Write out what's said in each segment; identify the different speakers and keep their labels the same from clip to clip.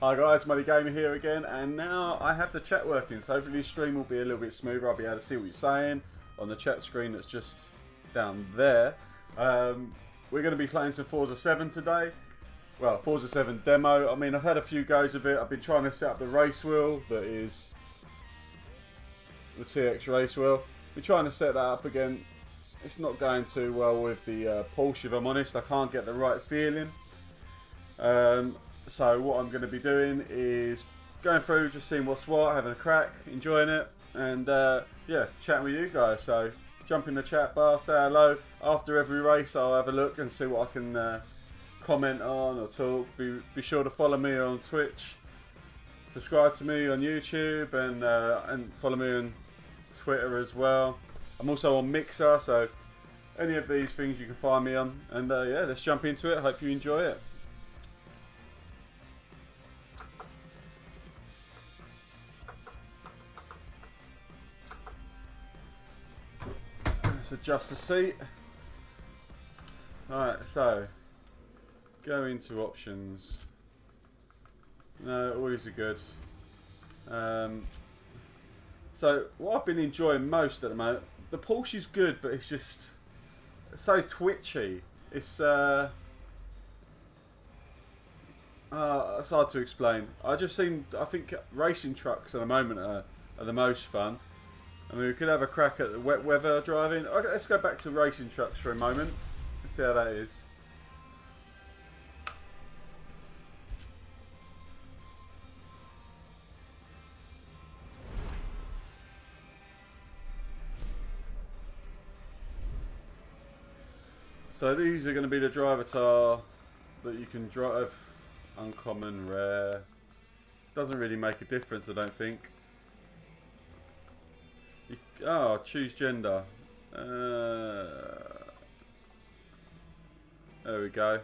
Speaker 1: Hi guys, Muddy Gamer here again, and now I have the chat working, so hopefully the stream will be a little bit smoother. I'll be able to see what you're saying on the chat screen that's just down there. We're going to be playing some Forza 7 today. Well, Forza 7 demo. I mean, I've had a few goes of it. I've been trying to set up the race wheel that is the TX race wheel. We're trying to set that up again. It's not going too well with the Porsche, if I'm honest. I can't get the right feeling. So what I'm going to be doing is going through, just seeing what's what, having a crack, enjoying it, and yeah, chatting with you guys. So jump in the chat bar, say hello. After every race I'll have a look and see what I can comment on or talk. Be sure to follow me on Twitch, subscribe to me on YouTube, and follow me on Twitter as well. I'm also on Mixer, so any of these things you can find me on. And yeah, let's jump into it. Hope you enjoy it. Let's adjust the seat. Alright, so go into options. No, all these are good. So what I've been enjoying most at the moment, the Porsche is good, but it's just so twitchy. It's hard to explain. I think racing trucks at the moment are the most fun. I mean, we could have a crack at the wet weather driving. Okay, let's go back to racing trucks for a moment. Let's see how that is. So these are going to be the driver tar that you can drive. Uncommon, rare. Doesn't really make a difference, I don't think. Oh, choose gender. There we go.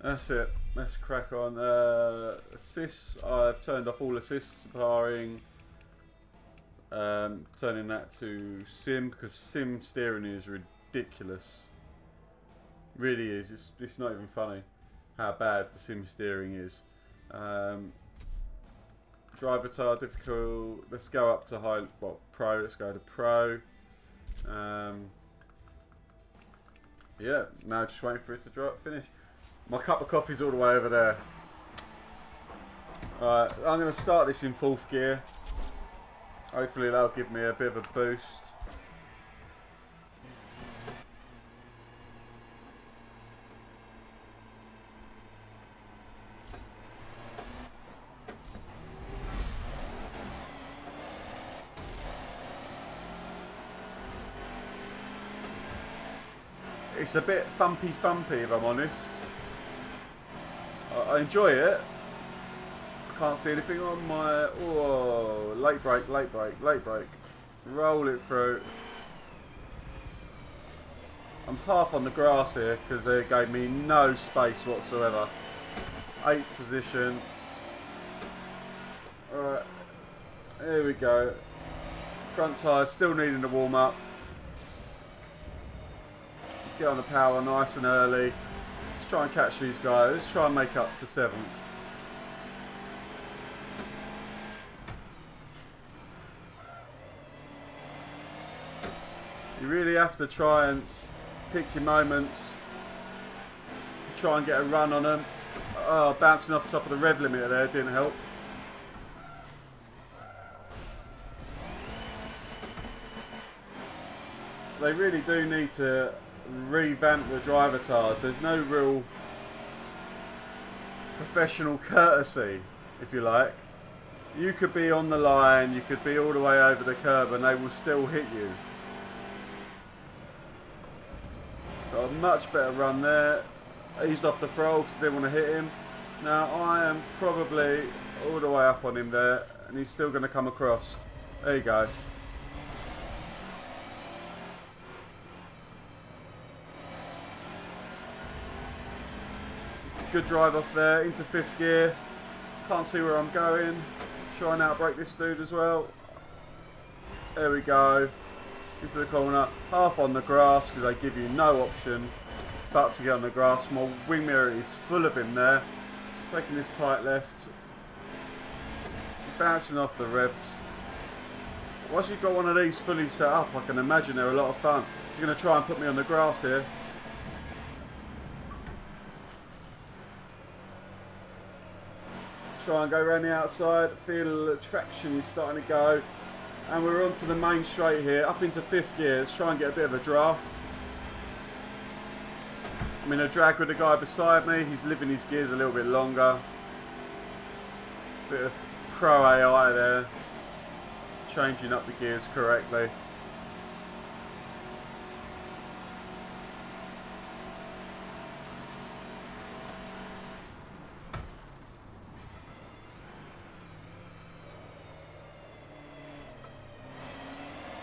Speaker 1: That's it. Let's crack on. Assists. I've turned off all assists, barring turning that to sim, because sim steering is ridiculous. Really is. It's not even funny how bad the sim steering is. Driver tar difficult. Let's go up to high. Well, pro. Let's go to pro. Yeah. Now just waiting for it to finish. My cup of coffee's all the way over there. Alright, I'm going to start this in 4th gear. Hopefully that'll give me a bit of a boost. It's a bit thumpy if I'm honest. I enjoy it. I can't see anything on my... Oh, late brake. Roll it through. I'm half on the grass here because they gave me no space whatsoever. 8th position. Alright, here we go. Front tyre still needing to warm up. Get on the power nice and early. Let's try and catch these guys. Let's try and make up to 7th. You really have to try and pick your moments to try and get a run on them. Oh, bouncing off the top of the rev limiter there didn't help. They really do need to revamp the driver tires. There's no real professional courtesy, if you like. You could be on the line, you could be all the way over the curb, and they will still hit you. Got a much better run there. Eased off the throttle because I didn't want to hit him. Now I am probably all the way up on him there, and he's still going to come across. There you go. Good drive off there, into 5th gear. Can't see where I'm going. Try and outbrake this dude as well. There we go. Into the corner. Half on the grass because they give you no option. about to get on the grass. My wing mirror is full of him there. Taking this tight left. Bouncing off the revs. Once you've got one of these fully set up, I can imagine they're a lot of fun. He's going to try and put me on the grass here. Try and go around the outside. Feel the traction is starting to go. And we're onto the main straight here, up into 5th gear. Let's try and get a bit of a draft. I'm in a drag with the guy beside me. He's living his gears a little bit longer. Bit of pro AI there. Changing up the gears correctly.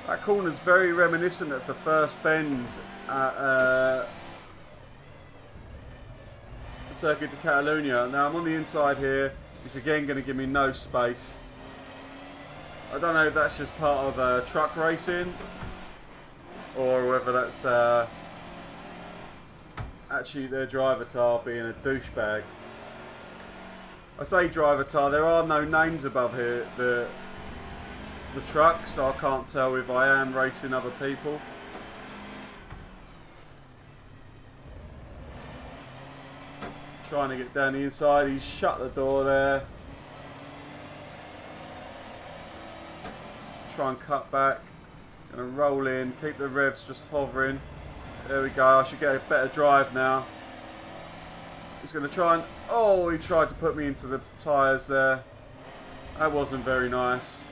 Speaker 1: That corner's very reminiscent of the first bend at Circuit de Catalunya. Now I'm on the inside here. It's again going to give me no space. I don't know if that's just part of truck racing or whether that's actually their driver tar being a douchebag. I say driver tar, there are no names above here, the truck, so I can't tell if I am racing other people. Trying to get down the inside, he's shut the door there. Try and cut back. Gonna roll in, keep the revs just hovering. There we go, I should get a better drive now. He's gonna try and, oh, he tried to put me into the tyres there. That wasn't very nice.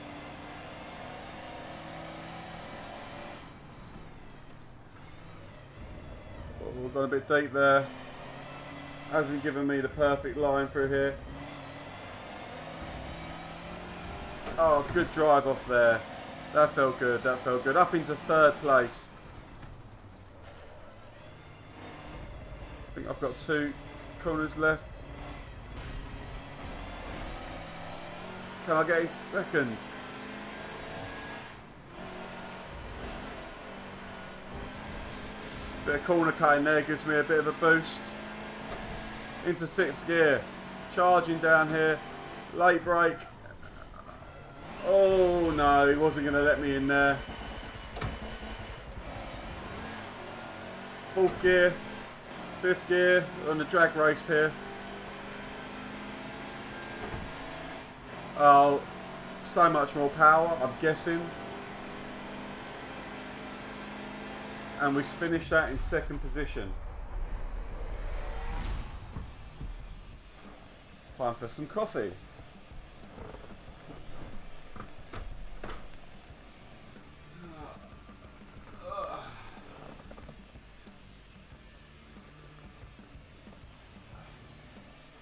Speaker 1: Oh, got a bit deep there. Hasn't given me the perfect line through here. Oh, good drive off there. That felt good, that felt good. Up into 3rd place. I think I've got 2 corners left. Can I get in 2nd? Bit of corner cutting there gives me a bit of a boost. Into 6th gear. Charging down here. Late brake. Oh no, he wasn't going to let me in there. 4th gear. 5th gear. We're on the drag race here. Oh, so much more power, I'm guessing. And we finished that in 2nd position. Time for some coffee.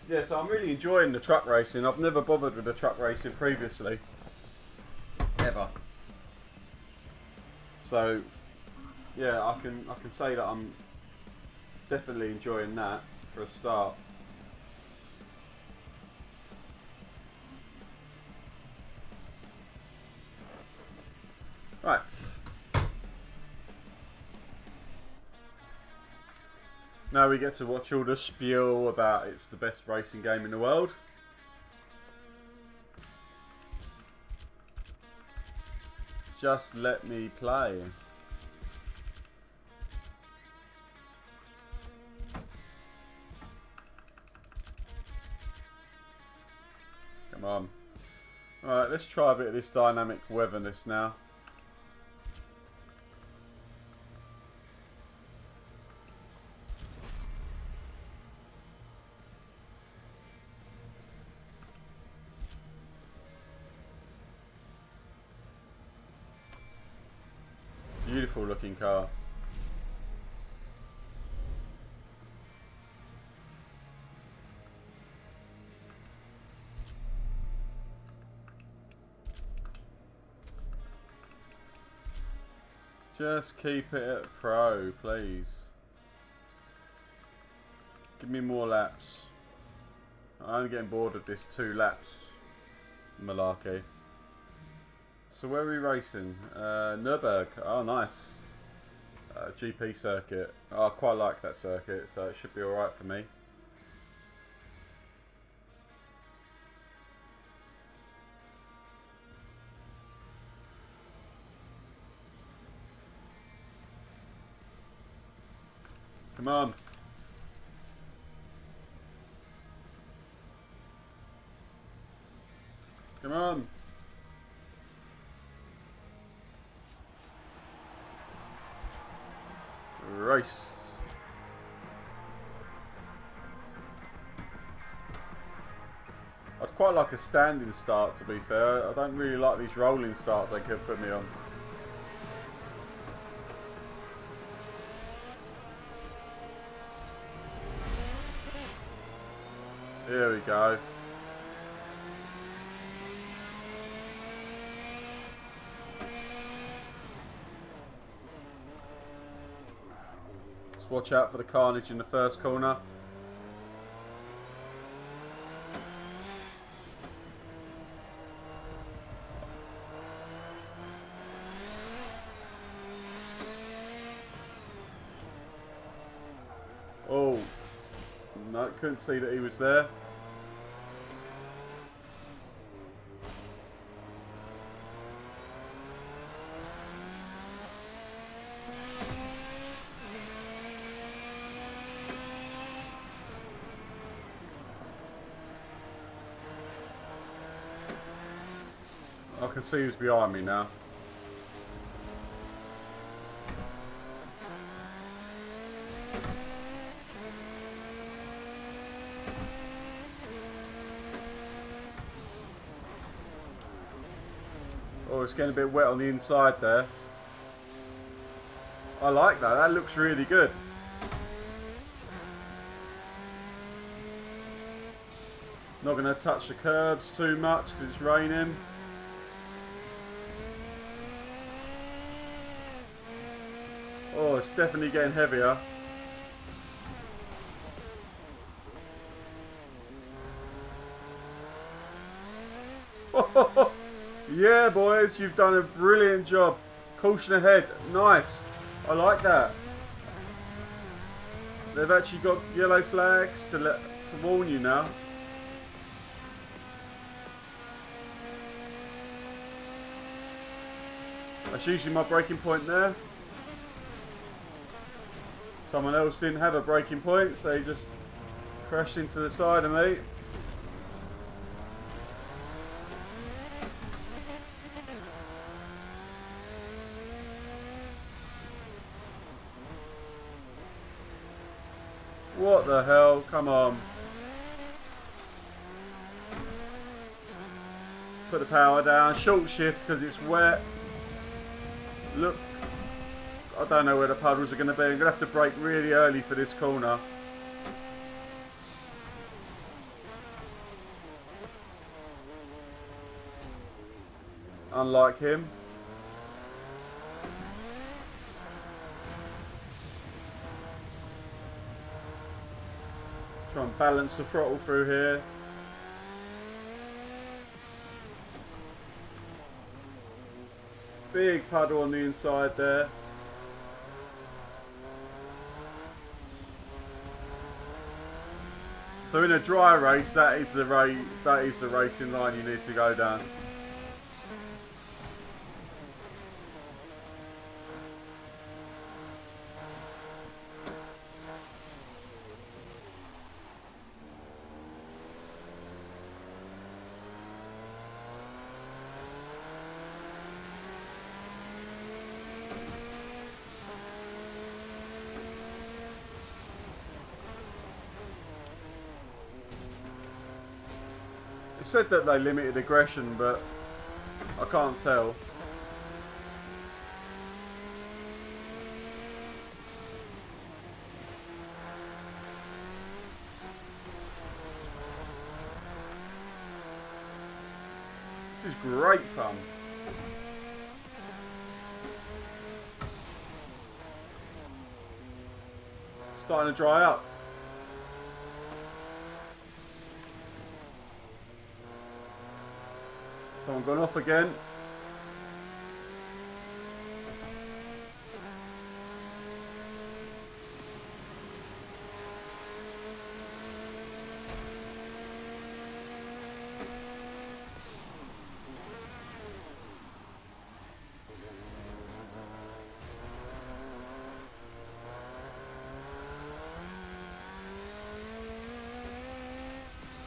Speaker 1: Yeah, so I'm really enjoying the truck racing. I've never bothered with the truck racing previously. Ever. So yeah, I can say that I'm definitely enjoying that for a start. Right. Now we get to watch all the spiel about it's the best racing game in the world. Just let me play. Come on. Alright, let's try a bit of this dynamic weatherness now. Beautiful looking car. Just keep it at pro, please. Give me more laps. I'm getting bored of this 2 laps malarkey. So where are we racing? Nürburgring. Oh, nice. GP circuit. I quite like that circuit, so it should be alright for me. Come on. Come on. Race. I'd quite like a standing start, to be fair. I don't really like these rolling starts they could put me on. Here we go. Just watch out for the carnage in the first corner. Oh, no, couldn't see that he was there. I can see who's behind me now. Oh, it's getting a bit wet on the inside there. I like that. That looks really good. Not going to touch the curbs too much because it's raining. Oh, it's definitely getting heavier. Yeah, boys, you've done a brilliant job. Caution ahead. Nice. I like that. They've actually got yellow flags to warn you now. That's usually my braking point there. Someone else didn't have a braking point, so they just crashed into the side of me. What the hell? Come on. Put the power down. Short shift because it's wet. Look. I don't know where the puddles are going to be. I'm going to have to brake really early for this corner. Unlike him. Try and balance the throttle through here. Big puddle on the inside there. So in a dry race, that is the racing line you need to go down. It said that they limited aggression, but I can't tell. This is great fun. Starting to dry up. Someone gone off again.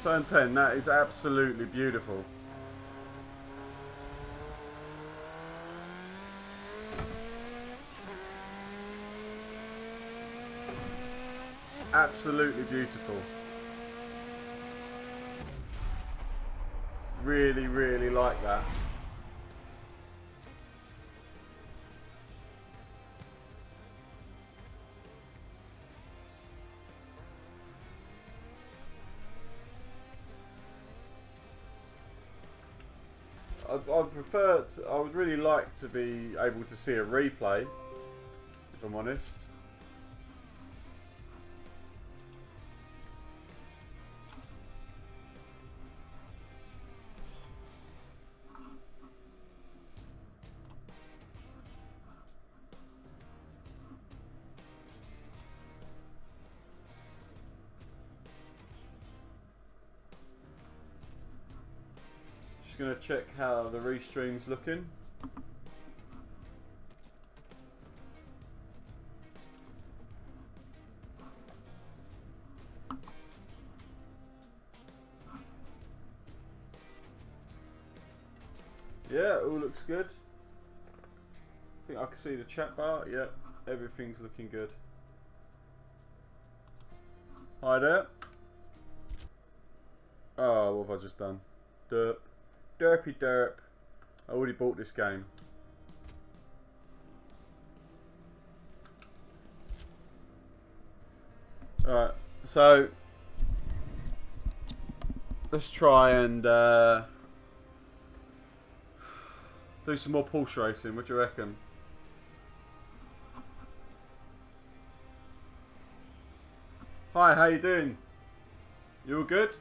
Speaker 1: Turn 10, that is absolutely beautiful. Absolutely beautiful. Really, really like that. I would really like to be able to see a replay, if I'm honest. Going to check how the restream's looking. Yeah, all looks good. I think I can see the chat bar. Yeah, everything's looking good. Hi there. Oh, what have I just done? Derp. Derpy derp. I already bought this game. Alright, so let's try and do some more Porsche racing. What do you reckon? Hi, how you doing? You all good?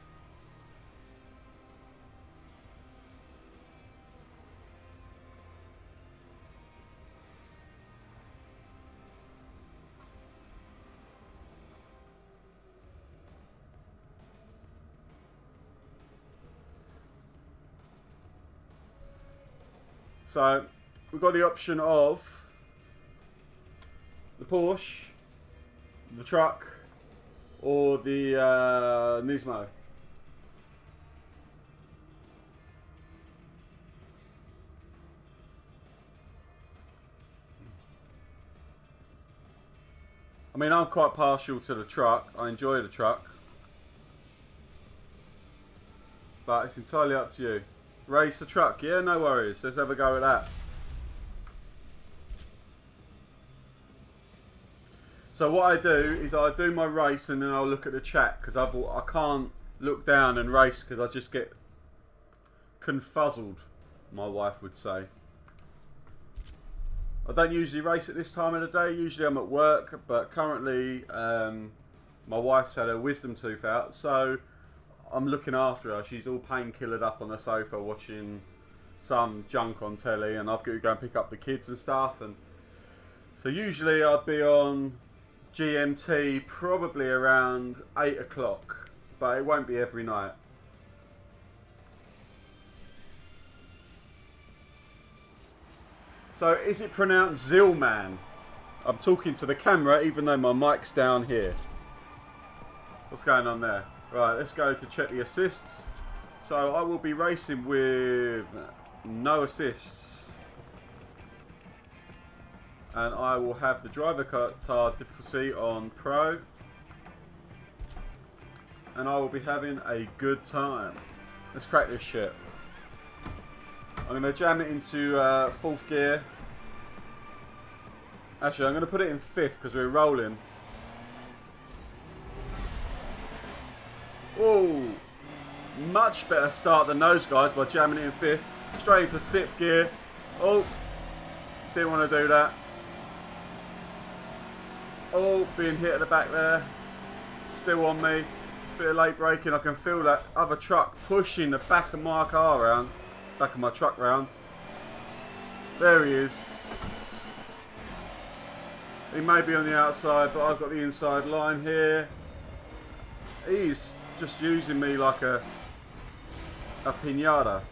Speaker 1: So we've got the option of the Porsche, the truck, or the Nismo. I mean, I'm quite partial to the truck. I enjoy the truck. But it's entirely up to you. Race the truck, yeah, no worries. Let's have a go at that. So what I do is I do my race and then I'll look at the chat because I can't look down and race because I just get confuzzled, my wife would say. I don't usually race at this time of the day. Usually I'm at work, but currently my wife's had her wisdom tooth out, so I'm looking after her. She's all painkillered up on the sofa watching some junk on telly, and I've got to go and pick up the kids and stuff. And so usually I'd be on GMT probably around 8 o'clock, but it won't be every night. So is it pronounced Zillman? I'm talking to the camera even though my mic's down here. What's going on there? Right, let's go to check the assists. So I will be racing with no assists. And I will have the driver car difficulty on Pro. And I will be having a good time. Let's crack this shit. I'm going to jam it into 4th gear. Actually, I'm going to put it in 5th because we're rolling. Oh, much better start than those guys by jamming it in 5th. Straight into 6th gear. Oh, didn't want to do that. Oh, being hit at the back there. Still on me. Bit of late braking. I can feel that other truck pushing the back of my car around. Back of my truck round. There he is. He may be on the outside, but I've got the inside line here. He's just using me like a pinata.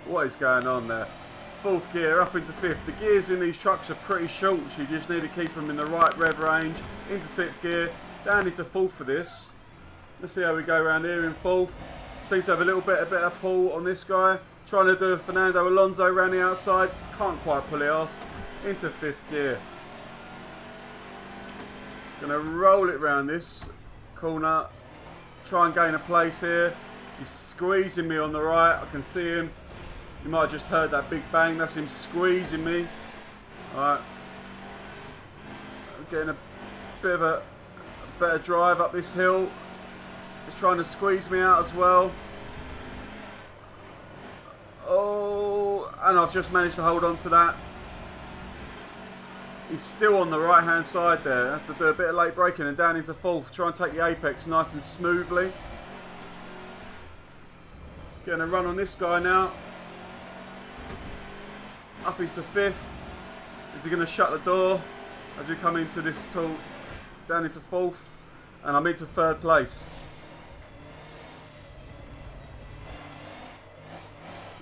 Speaker 1: What is going on there? 4th gear up into 5th. The gears in these trucks are pretty short, so you just need to keep them in the right rev range. Into 6th gear, down into 4th for this. Let's see how we go around here in 4th. Seem to have a little bit of better pull on this guy. Trying to do a Fernando Alonso around the outside. Can't quite pull it off. Into 5th gear. Gonna roll it around this corner. Try and gain a place here. He's squeezing me on the right. I can see him. You might have just heard that big bang. That's him squeezing me. Alright. I'm getting a bit of a better drive up this hill. He's trying to squeeze me out as well. Oh, and I've just managed to hold on to that. He's still on the right hand side there. I have to do a bit of late braking and down into 4th. Try and take the apex nice and smoothly. Getting a run on this guy now. Up into 5th. Is he going to shut the door as we come into this sort down into 4th? And I'm into 3rd place.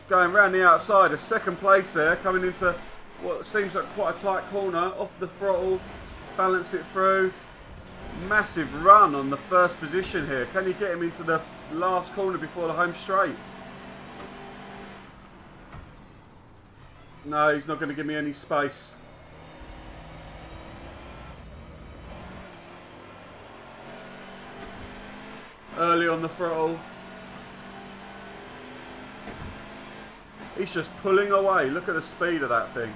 Speaker 1: Going round the outside, a 2nd place there, coming into what seems like quite a tight corner, off the throttle, balance it through. Massive run on the 1st position here. Can you get him into the last corner before the home straight? No, he's not going to give me any space. Early on the throttle. He's just pulling away. Look at the speed of that thing.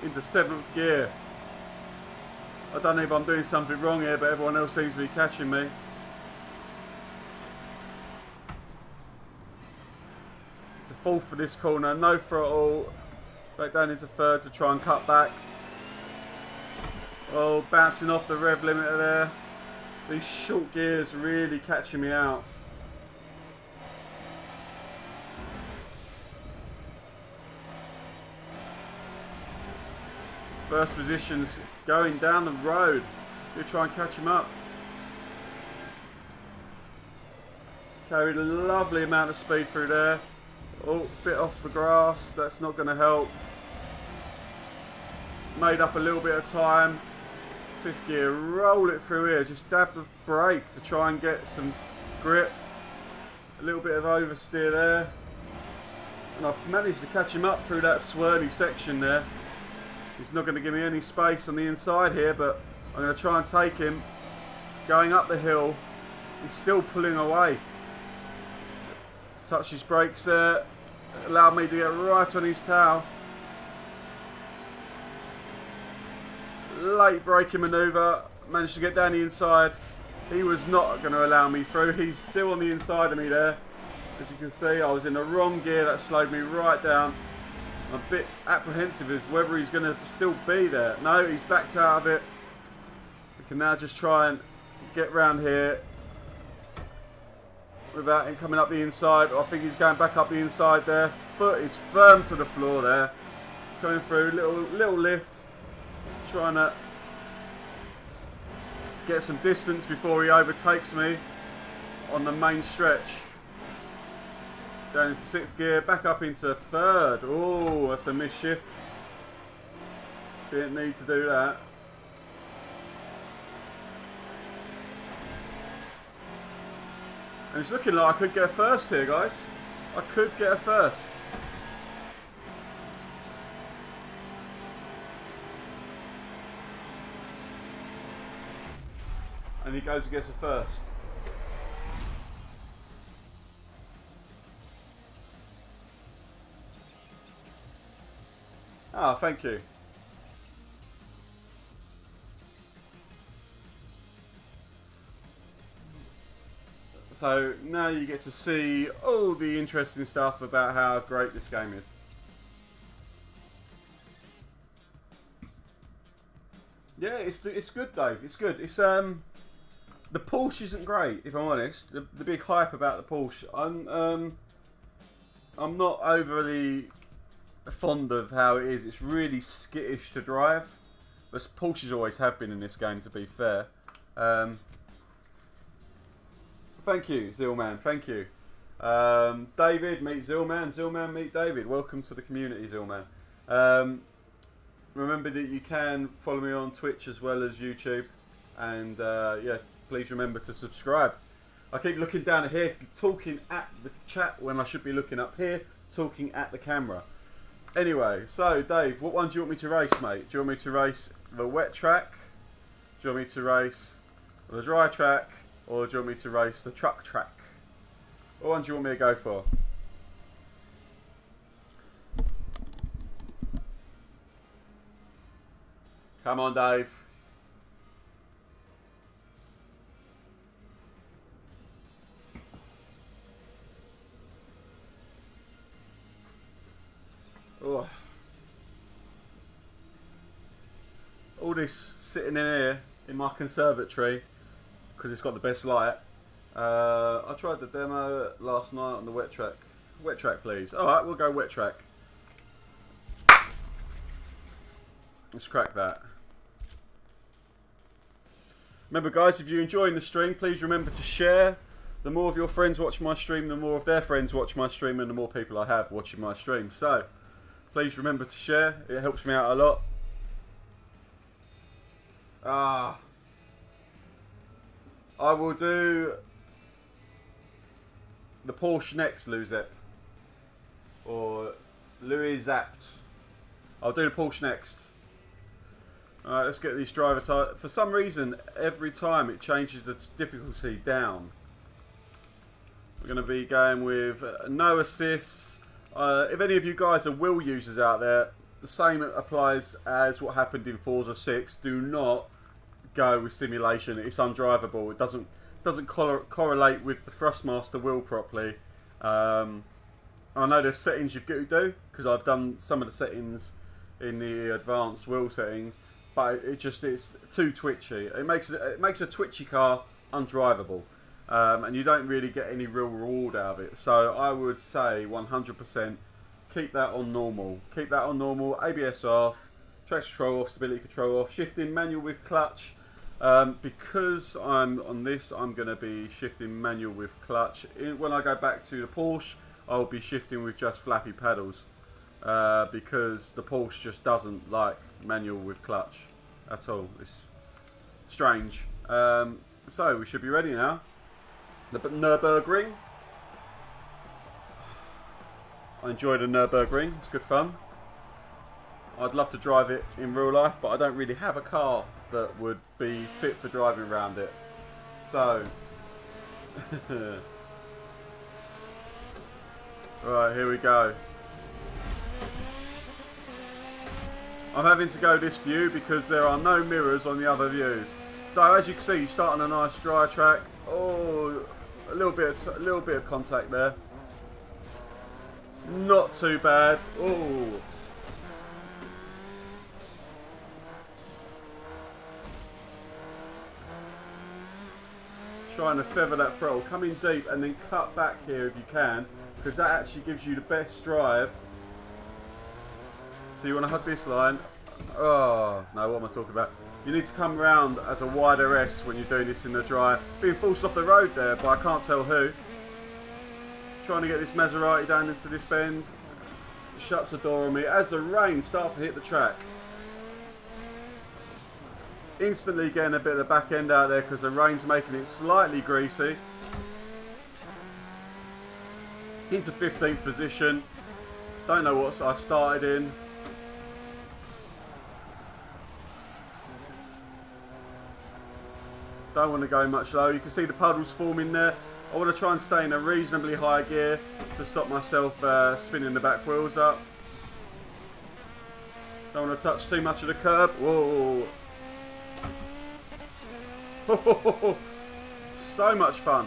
Speaker 1: Into 7th gear. I don't know if I'm doing something wrong here, but everyone else seems to be catching me. It's a 4th for this corner. No throttle. Back down into 3rd to try and cut back. Oh, bouncing off the rev limiter there. These short gears really catching me out. First position's going down the road. Gonna try and catch him up. Carried a lovely amount of speed through there. Oh, bit off the grass. That's not going to help. Made up a little bit of time. 5th gear, roll it through here. Just dab the brake to try and get some grip. A little bit of oversteer there. And I've managed to catch him up through that swirly section there. He's not going to give me any space on the inside here, but I'm going to try and take him. Going up the hill. He's still pulling away. Touch his brakes there. Allowed me to get right on his tail. Late braking manoeuvre. Managed to get down the inside. He was not going to allow me through. He's still on the inside of me there. As you can see, I was in the wrong gear. That slowed me right down. I'm a bit apprehensive as whether he's going to still be there. No, he's backed out of it. We can now just try and get round here without him coming up the inside. I think he's going back up the inside there. Foot is firm to the floor there. Coming through, little lift. Trying to get some distance before he overtakes me on the main stretch. Down into 6th gear, back up into 3rd. Oh, that's a missed shift. Didn't need to do that. And it's looking like I could get a 1st here, guys. I could get a 1st. And he goes and gets a 1st. Ah, thank you. So now you get to see all the interesting stuff about how great this game is. Yeah, it's good, Dave. It's good. It's the Porsche isn't great, if I'm honest. The big hype about the Porsche. I'm not overly fond of how it is. It's really skittish to drive. But Porsches always have been in this game, to be fair. Thank you, Zillman. Thank you. David, meet Zillman. Zillman, meet David. Welcome to the community, Zillman. Remember that you can follow me on Twitch as well as YouTube. And yeah, please remember to subscribe. I keep looking down here, talking at the chat when I should be looking up here, talking at the camera. Anyway, so Dave, what one do you want me to race, mate? Do you want me to race the wet track? Do you want me to race the dry track? Or do you want me to race the truck track? What one do you want me to go for? Come on, Dave. Oh. All this sitting in here in my conservatory because it's got the best light. I tried the demo last night on the wet track. Wet track, please. Alright, we'll go wet track. Let's crack that. Remember guys, if you're enjoying the stream, please remember to share. The more of your friends watch my stream, the more of their friends watch my stream, and the more people I have watching my stream. So, please remember to share. It helps me out a lot. I will do the Porsche next, Luzep. Or Louis Zapt. I'll do the Porsche next. Alright, let's get these driver types. For some reason, every time it changes the difficulty down. We're going to be going with no assists. If any of you guys are wheel users out there, the same applies as what happened in Forza 6. Do not go with simulation. It's undrivable. It doesn't correlate with the Thrustmaster wheel properly. I know there's settings you've got to do, because I've done some of the settings in the advanced wheel settings, but it's too twitchy. It makes a twitchy car undrivable, and you don't really get any real reward out of it. So I would say 100% keep that on normal. Keep that on normal. ABS off, traction control off, stability control off, shifting manual with clutch. Because I'm on this, I'm going to be shifting manual with clutch. When I go back to the Porsche, I'll be shifting with just flappy pedals, because the Porsche just doesn't like manual with clutch at all. It's strange. So we should be ready now. The Nürburgring. I enjoy the Nürburgring. It's good fun. I'd love to drive it in real life, but I don't really have a car that would be fit for driving around it. So, right, here we go. I'm having to go this view because there are no mirrors on the other views. So as you can see, you start on a nice dry track. Oh, a little bit of contact there. Not too bad. Oh. Trying to feather that throttle, come in deep and then cut back here if you can, because that actually gives you the best drive. So you want to hug this line. Oh no, what am I talking about? You need to come around as a wider S when you're doing this in the dry. Being forced off the road there, but I can't tell who. Trying to get this Maserati down into this bend. Shuts the door on me as the rain starts to hit the track. Instantly getting a bit of the back end out there because the rain's making it slightly greasy. Into 15th position. Don't know what I started in. Don't want to go much low. You can see the puddles forming there. I want to try and stay in a reasonably high gear to stop myself spinning the back wheels up. Don't want to touch too much of the curb. Whoa. So much fun.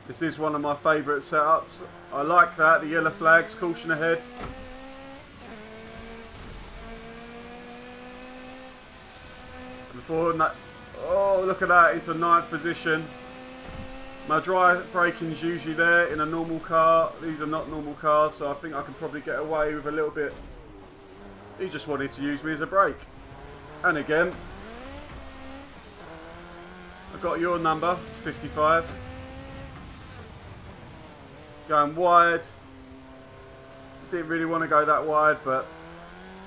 Speaker 1: This is one of my favourite setups. I like that, the yellow flags, caution ahead. Before that, oh look at that, into 9th position. My dry braking's usually there in a normal car. These are not normal cars, so I think I can probably get away with a little bit. He just wanted to use me as a brake. And again, I got your number, 55. Going wide. Didn't really want to go that wide, but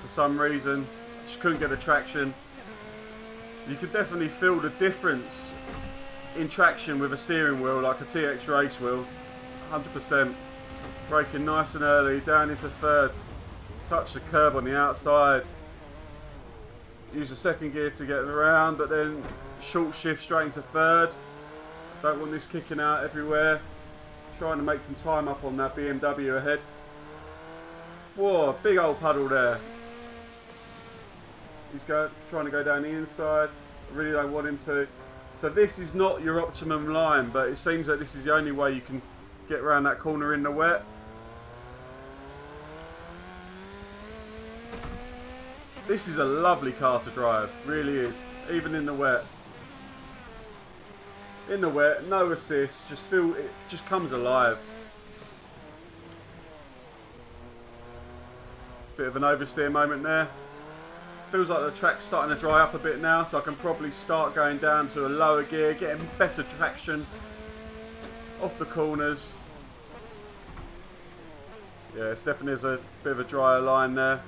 Speaker 1: for some reason, just couldn't get the traction. You could definitely feel the difference in traction with a steering wheel like a TX race wheel. 100%. Braking nice and early, down into third. Touch the curb on the outside. Use the second gear to get around, but then short shift straight into third. Don't want this kicking out everywhere. Trying to make some time up on that BMW ahead. Whoa, big old puddle there. He's trying to go down the inside. I really don't want him to. So this is not your optimum line, but it seems that this is the only way you can get around that corner in the wet. This is a lovely car to drive, really is, even in the wet. In the wet, no assist, just feel it just comes alive. Bit of an oversteer moment there. Feels like the track's starting to dry up a bit now, so I can probably start going down to a lower gear, getting better traction off the corners. Yeah, it's definitely is a bit of a drier line there.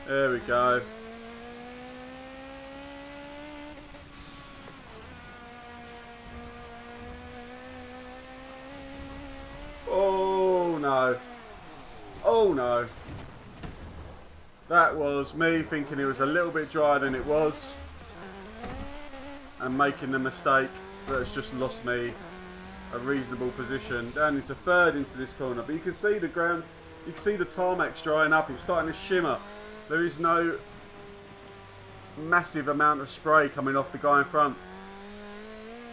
Speaker 1: There we go. Oh no. Oh no. That was me thinking it was a little bit drier than it was. And making the mistake that has just lost me a reasonable position. Down into third into this corner. But you can see the ground, you can see the tarmac's drying up. It's starting to shimmer. There is no massive amount of spray coming off the guy in front.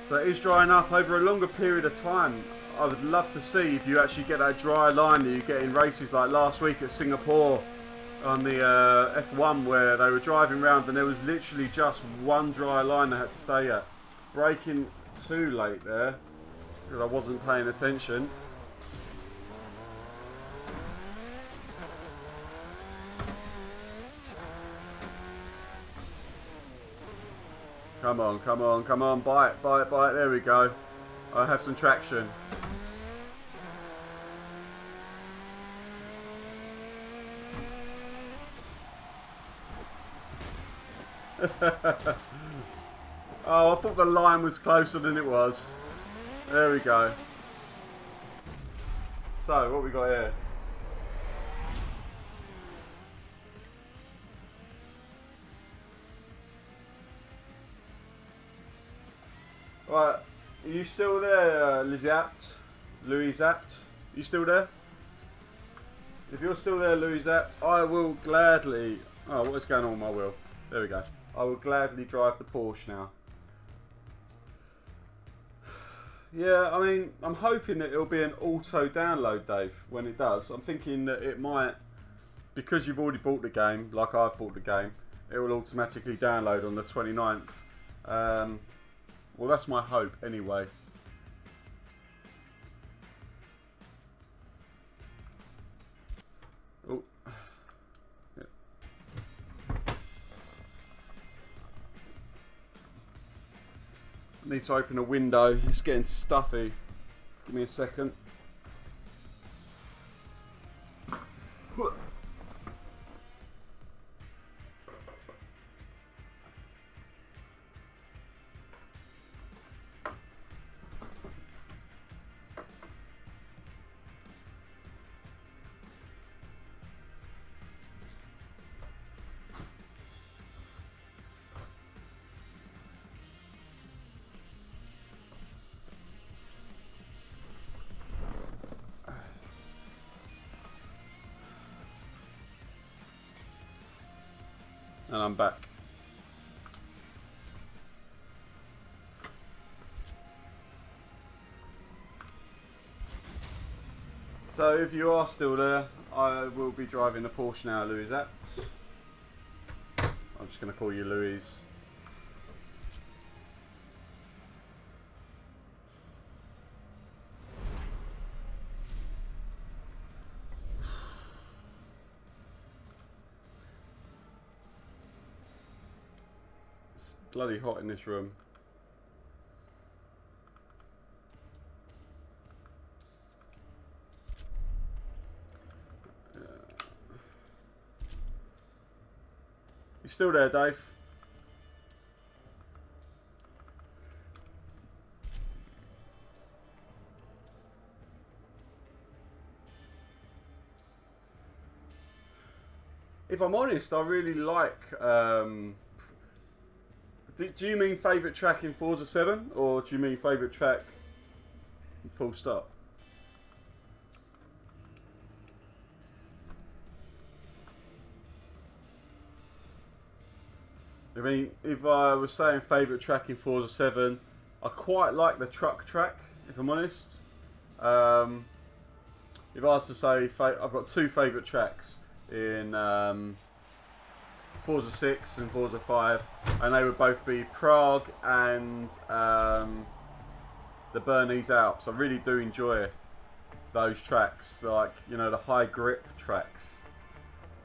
Speaker 1: So it is drying up over a longer period of time. I would love to see if you actually get that dry line that you get in races like last week at Singapore on the F1, where they were driving around and there was literally just one dry line they had to stay at. Braking too late there because I wasn't paying attention. Come on, come on, come on, bite, bite, bite, there we go. I have some traction. Oh, I thought the line was closer than it was. There we go. So, what we got here? Right, are you still there, Louisette? You still there? If you're still there, Louisette, I will gladly... Oh, what is going on with my wheel? There we go. I will gladly drive the Porsche now. Yeah, I mean, I'm hoping that it'll be an auto download, Dave, when it does. I'm thinking that it might, because you've already bought the game, like I've bought the game, it will automatically download on the 29th. Well, that's my hope, anyway. Oh. Yeah. I need to open a window. It's getting stuffy. Give me a second. And I'm back. So if you are still there, I will be driving the Porsche now, Louisette. I'm just going to call you Louise. Bloody hot in this room. still there, Dave? If I'm honest, I really like... do you mean favourite track in Forza 7? Or do you mean favourite track full stop? I mean, if I was saying favourite track in Forza 7, I quite like the truck track, if I'm honest. If I was to say, I've got two favourite tracks in Forza 6 and Forza 5, and they would both be Prague and the Bernese Alps. I really do enjoy those tracks, like, you know, the high grip tracks.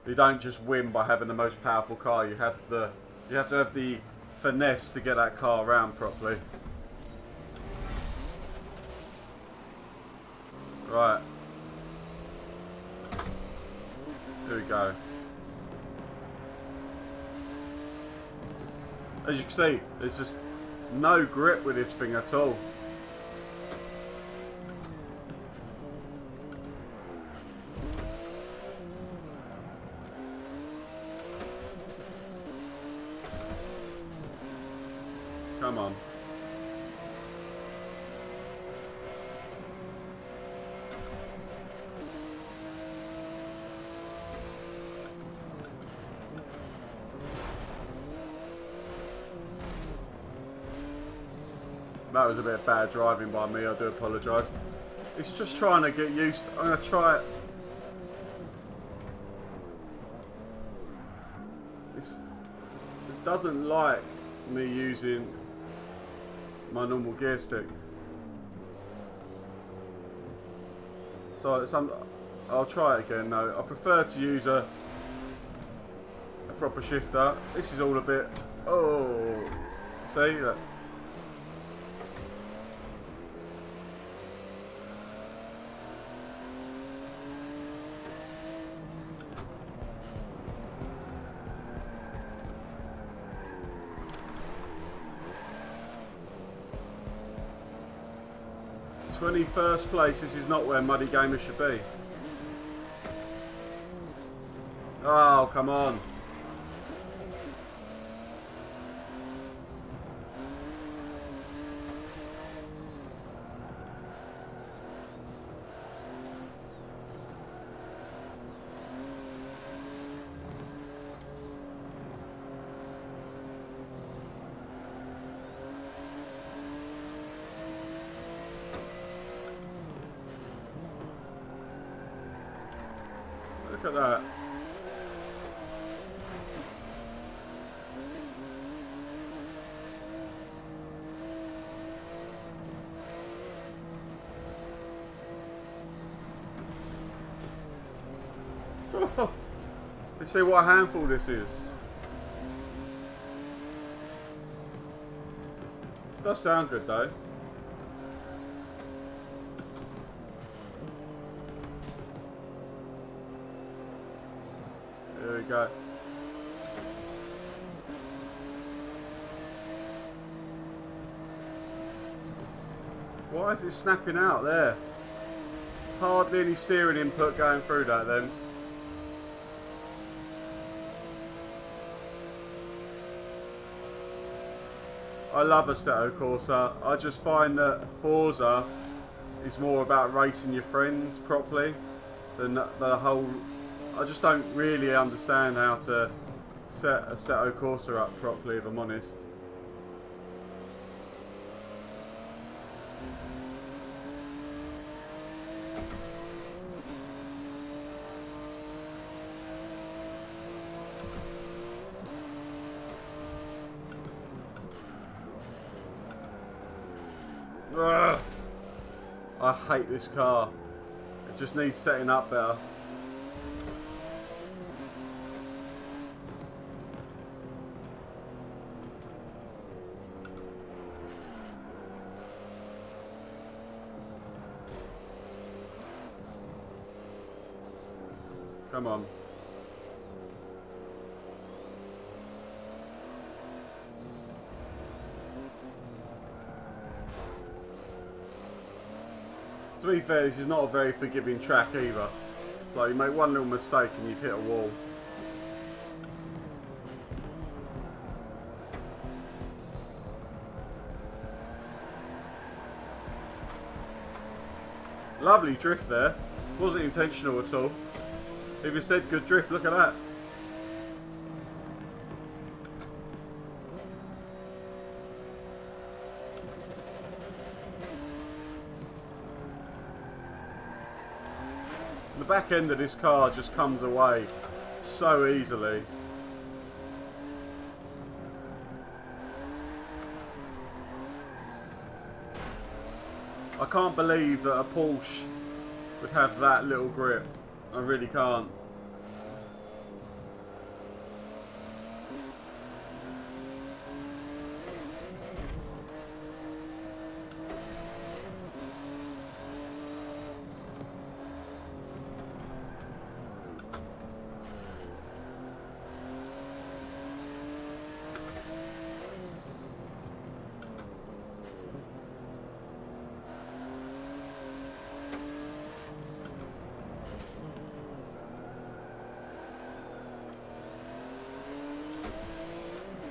Speaker 1: You don't just win by having the most powerful car, you have to have the finesse to get that car around properly. Right. Here we go. As you can see, there's just no grip with this thing at all. Come on. That was a bit of bad driving by me, I do apologise. It's just trying to get used to, I'm going to try it. It doesn't like me using my normal gear stick. So I'll try it again though. I prefer to use a proper shifter. This is all a bit, oh, see that? First place, this is not where Muddy Gamer should be. Oh, come on. Look at that. Let's see what a handful this is. Does sound good though. There we go. Why is it snapping out there? Hardly any steering input going through that then. I love Assetto Corsa. I just find that Forza is more about racing your friends properly than the whole... I just don't really understand how to set Assetto Corsa up properly, if I'm honest. Ugh. I hate this car. It just needs setting up better. Come on. To be fair, this is not a very forgiving track either. So you make one little mistake and you've hit a wall. Lovely drift there. Wasn't intentional at all. Even said good drift, look at that. The back end of this car just comes away so easily. I can't believe that a Porsche would have that little grip. I really can't.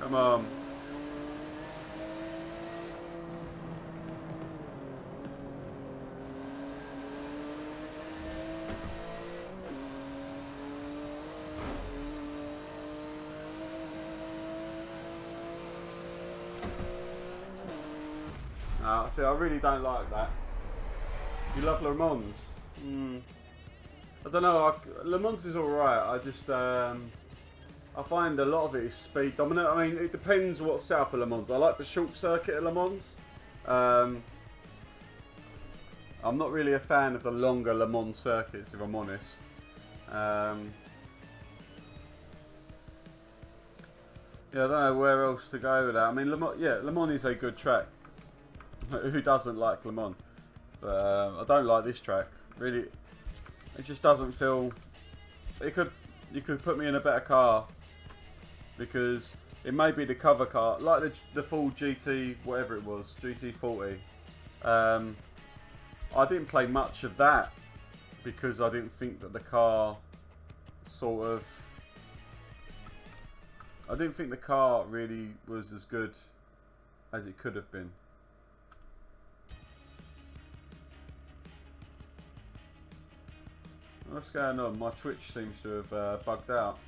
Speaker 1: Come on. See, I really don't like that. You love Le Mans? I don't know. Le Mans is alright. I just I find a lot of it is speed dominant. I mean, it depends what setup of Le Mans. I like the short circuit of Le Mans. I'm not really a fan of the longer Le Mans circuits, if I'm honest. Yeah, I don't know where else to go with that. I mean, Le Mans is a good track. Who doesn't like Le Mans? But I don't like this track. Really, it just doesn't feel. You could put me in a better car. Because it may be the cover car, like the full GT, whatever it was, GT40. I didn't play much of that because I didn't think that the car I didn't think the car really was as good as it could have been. What's going on? My Twitch seems to have bugged out.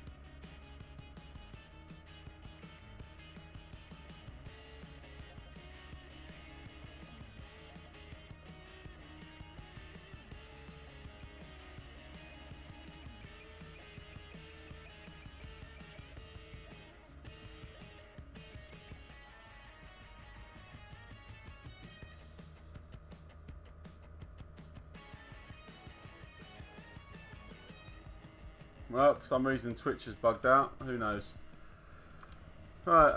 Speaker 1: Well, for some reason Twitch has bugged out. Who knows? Right,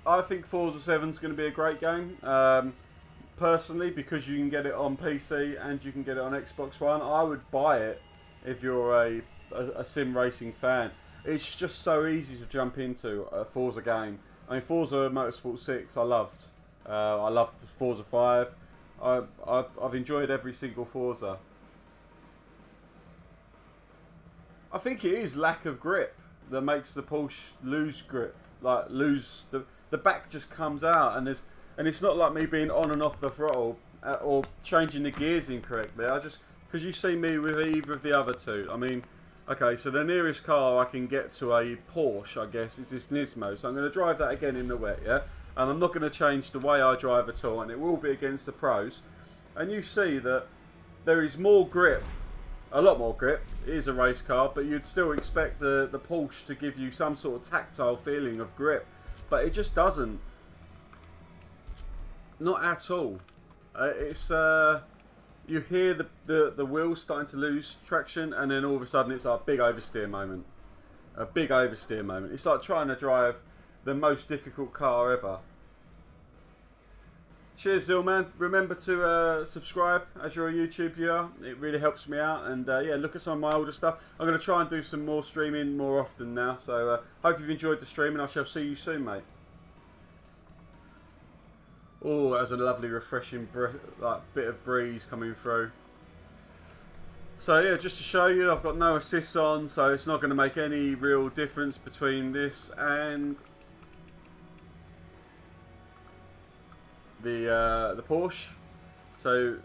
Speaker 1: I think Forza 7 is going to be a great game. Personally, because you can get it on PC and you can get it on Xbox One, I would buy it if you're a sim racing fan. It's just so easy to jump into a Forza game. I mean, Forza Motorsport 6 I loved. I loved Forza 5. I've enjoyed every single Forza. I think it is lack of grip that makes the Porsche lose grip. Like the back just comes out, and it's not like me being on and off the throttle or changing the gears incorrectly. Because you see me with either of the other two. I mean, okay, so the nearest car I can get to a Porsche, I guess, is this Nismo. So I'm going to drive that again in the wet, yeah? And I'm not going to change the way I drive at all, and it will be against the pros. And you see that there is more grip, a lot more grip. It is a race car, but you'd still expect the Porsche to give you some sort of tactile feeling of grip. But it just doesn't. Not at all. It's you hear the wheels starting to lose traction, and then all of a sudden it's like a big oversteer moment. A big oversteer moment. It's like trying to drive the most difficult car ever. Cheers, Zillman. Remember to subscribe as you're a YouTube viewer. It really helps me out. And yeah, look at some of my older stuff. I'm going to try and do some more streaming more often now. So hope you've enjoyed the stream, and I shall see you soon, mate. Oh, that was a lovely, refreshing bit of breeze coming through. So yeah, just to show you, I've got no assists on, so it's not going to make any real difference between this and the Porsche. So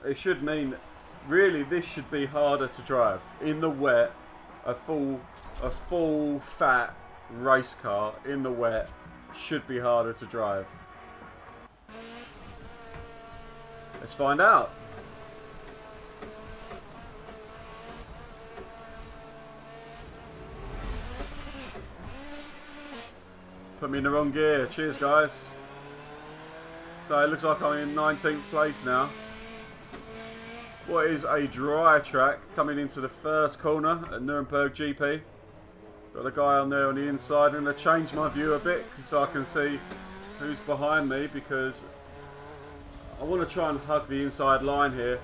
Speaker 1: it should mean, really, this should be harder to drive in the wet. A full fat race car in the wet should be harder to drive. Let's find out. Put me in the wrong gear. Cheers, guys. So it looks like I'm in 19th place now. What is a dry track coming into the first corner at Nuremberg GP. Got a guy on there on the inside, and I changed my view a bit so I can see who's behind me, because I want to try and hug the inside line here.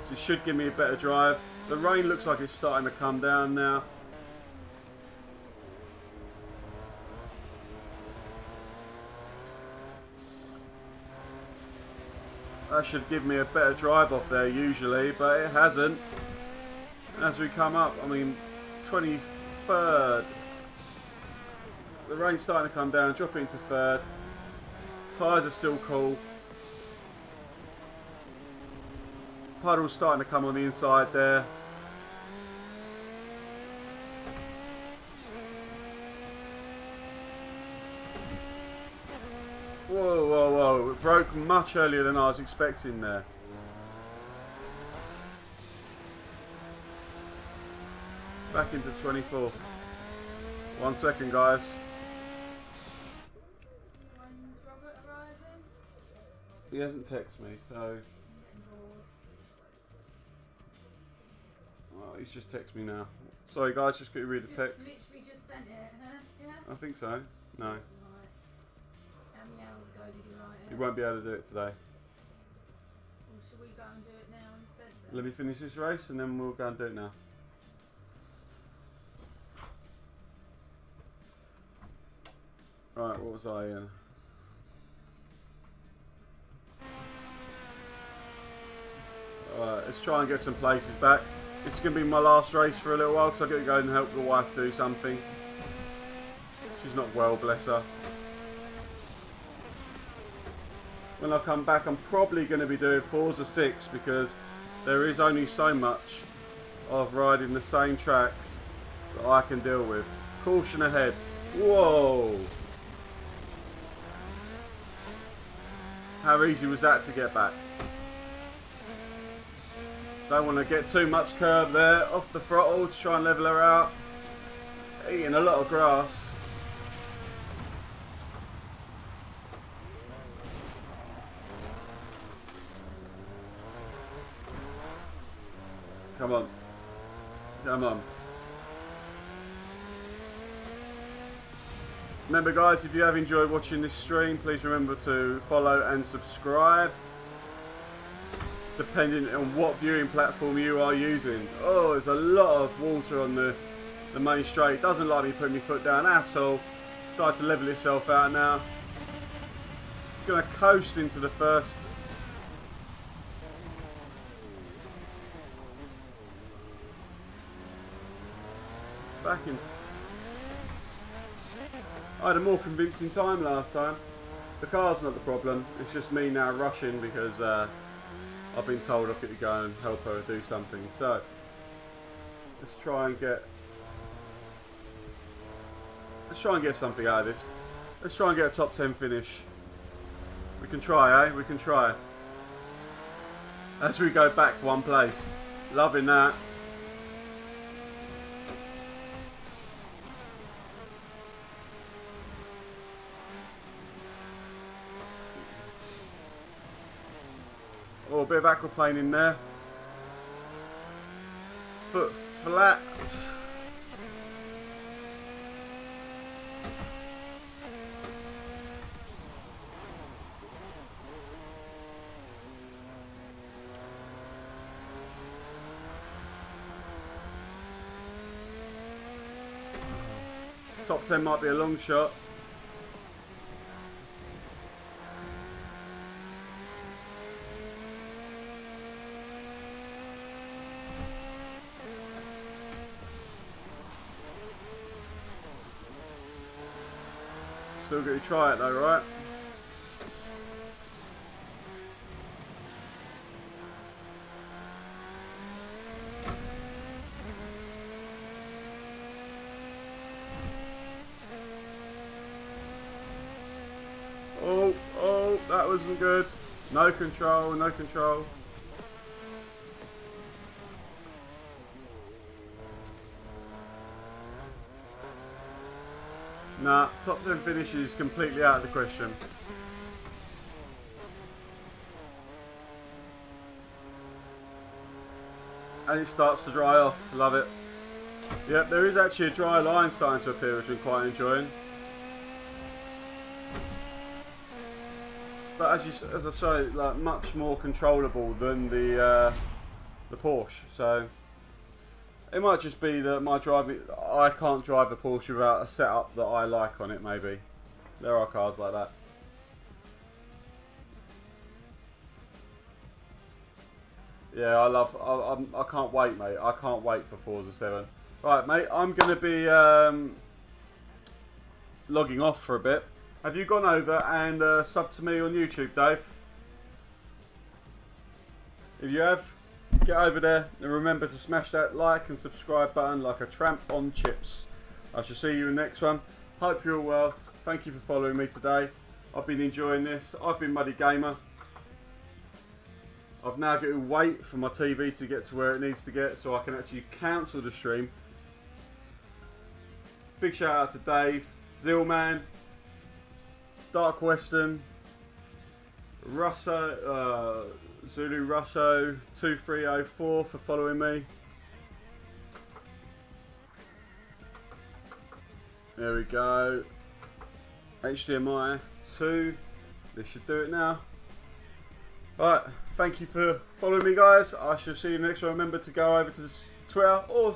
Speaker 1: So it should give me a better drive. The rain looks like it's starting to come down now. That should give me a better drive off there usually, but it hasn't. As we come up, I mean, 23rd. The rain's starting to come down, drop into 3rd. Tyres are still cool. Puddle's starting to come on the inside there. Whoa, whoa, whoa. It broke much earlier than I was expecting there. Back into 24th. 1 second, guys.
Speaker 2: When's Robert arriving?
Speaker 1: He hasn't texted me, so... Oh, he's just texted me now. Sorry, guys, just got to read the text.
Speaker 2: Literally just sent it, huh? Yeah?
Speaker 1: I think so. No.
Speaker 2: Right. How many hours ago did you write it?
Speaker 1: He won't be able to do it today.
Speaker 2: Well, should we go and do it now instead then?
Speaker 1: Let me finish this race and then we'll go and do it now. Right, what was I in? Alright, let's try and get some places back. This is going to be my last race for a little while because I've got to go and help the wife do something. She's not well, bless her. When I come back, I'm probably going to be doing Forza 6 because there is only so much of riding the same tracks that I can deal with. Caution ahead. Whoa! How easy was that to get back? Don't want to get too much curb there. Off the throttle to try and level her out. Eating a lot of grass. Come on. Come on. Remember, guys, if you have enjoyed watching this stream, please remember to follow and subscribe, depending on what viewing platform you are using. Oh, there's a lot of water on the main straight. Doesn't like me putting my foot down at all. Start to level itself out now. Gonna coast into the first. Back in. I had a more convincing time last time. The car's not the problem. It's just me now rushing because I've been told I've got to go and help her do something. So let's try and get something out of this. Let's try and get a top 10 finish. We can try, eh? We can try. As we go back one place. Loving that. Oh, a bit of aquaplane in there. Foot flat. Top 10 might be a long shot. Still got to try it though, right? Oh, that wasn't good. No control, no control. Nah, top 10 finish is completely out of the question. And it starts to dry off. Love it. Yep, there is actually a dry line starting to appear, which I'm quite enjoying. But as I say, like much more controllable than the Porsche. So it might just be that I can't drive a Porsche without a setup that I like on it. Maybe there are cars like that. Yeah, I can't wait, mate. I can't wait for Forza 7. Right, mate. I'm gonna be logging off for a bit. Have you gone over and subbed to me on YouTube, Dave? If you have, get over there and remember to smash that like and subscribe button like a tramp on chips. I shall see you in the next one. Hope you're all well. Thank you for following me today. I've been enjoying this. I've been Muddy Gamer. I've now got to wait for my TV to get to where it needs to get so I can actually cancel the stream. Big shout out to Dave, Zillman, Dark Western, Russo, Zulu Russo 2304 for following me. There we go. HDMI 2. This should do it now. Alright, thank you for following me, guys. I shall see you next one. Remember to go over to Twitter or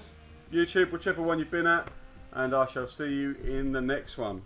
Speaker 1: YouTube, whichever one you've been at, and I shall see you in the next one.